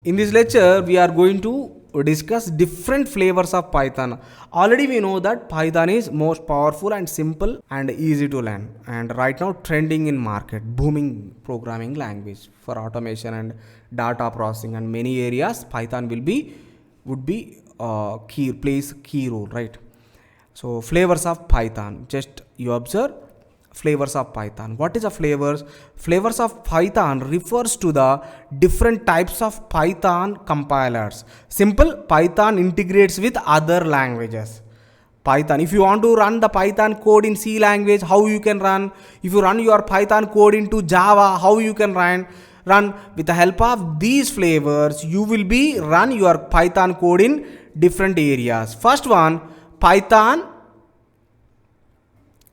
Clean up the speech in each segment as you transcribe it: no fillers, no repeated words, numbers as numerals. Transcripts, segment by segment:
In this lecture, we are going to discuss different flavors of Python. Already we know that Python is most powerful and simple and easy to learn. And right now trending in market, booming programming language for automation and data processing and many areas. Python would be plays key role, right? So flavors of Python. Just you observe flavors of Python. What is a flavors? Flavors of Python refers to the different types of Python compilers. Simple, Python integrates with other languages. Python, if you want to run the Python code in C language, how you can run? If you run your Python code into Java, how you can run? With the help of these flavors, you will be run your Python code in different areas. First one, Python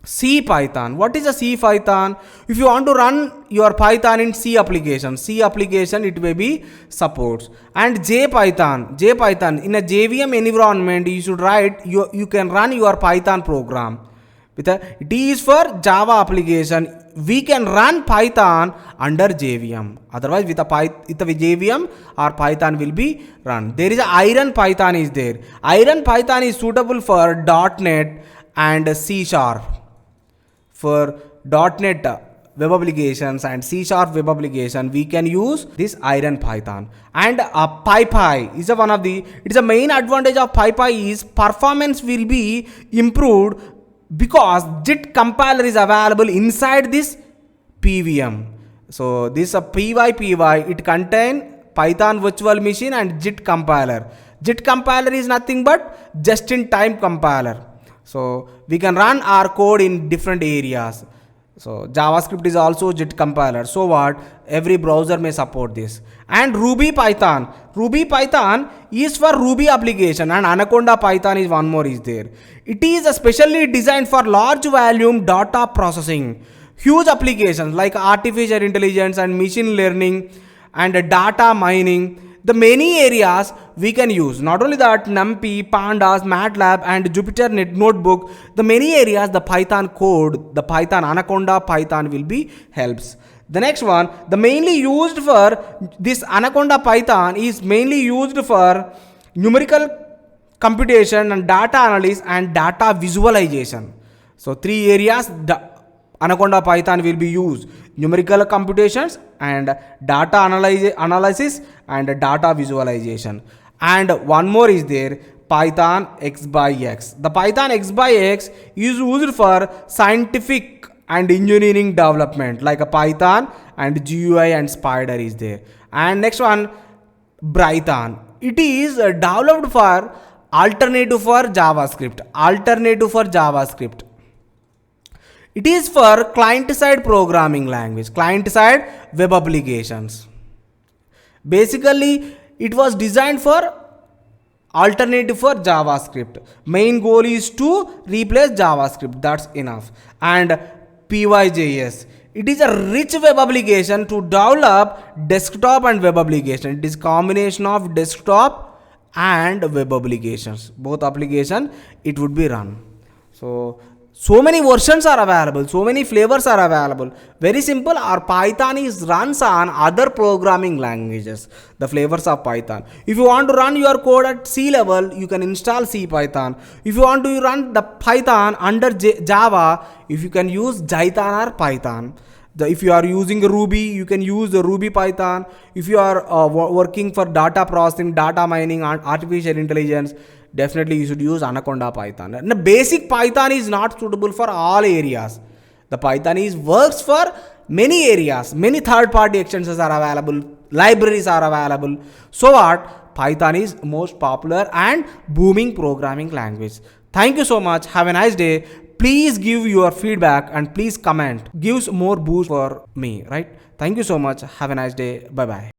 C Python. What is a C Python? If you want to run your Python in C application it may be supports. And J Python in a JVM environment you should write you can run your Python program. It is for Java application. We can run Python under JVM. Otherwise with a JVM or Python will be run. There is a Iron Python is there. Iron Python is suitable for .NET and C#. For .NET web applications and C# web application, we can use this Iron Python. And PyPy is one of the. It is a main advantage of PyPy is performance will be improved because JIT compiler is available inside this PVM. So this PyPy it contain Python virtual machine and JIT compiler. JIT compiler is nothing but just-in-time compiler. So we can run our code in different areas. So JavaScript is also JIT compiler. So what? Every browser may support this. And Ruby Python. Ruby Python is for Ruby application and Anaconda Python is one more is there. It is especially designed for large volume data processing. Huge applications like artificial intelligence and machine learning and data mining. The many areas we can use. Not only that, NumPy, Pandas, MATLAB and Jupyter Notebook. The many areas the Python code, the Python Anaconda Python will be helps. The next one, the mainly used for this Anaconda Python is mainly used for numerical computation and data analysis and data visualization. So three areas the Anaconda Python will be used: numerical computations and data analysis and data visualization. And one more is there, Python X/X. The Python X/X is used for scientific and engineering development like a Python and GUI and Spider is there. And next one, Brython. It is developed for alternative for JavaScript. It is for client-side programming language, client-side web applications. Basically, it was designed for alternative for JavaScript. Main goal is to replace JavaScript. That's enough. And PyJS. It is a rich web application to develop desktop and web application. It is combination of desktop and web applications. Both application it would be run. So many versions are available, so many flavors are available. Very simple, our Python is runs on other programming languages, the flavors of Python. If you want to run your code at C level, you can install C Python. If you want to run the Python under Java, if you can use Jython or Python. If you are using Ruby, you can use the Ruby Python. If you are working for data processing, data mining, and artificial intelligence, definitely you should use Anaconda Python. And the basic Python is not suitable for all areas. The Python works for many areas. Many third-party extensions are available. Libraries are available. So what? Python is most popular and booming programming language. Thank you so much. Have a nice day. Please give your feedback and please comment. Gives more boost for me, right? Thank you so much. Have a nice day. Bye-bye.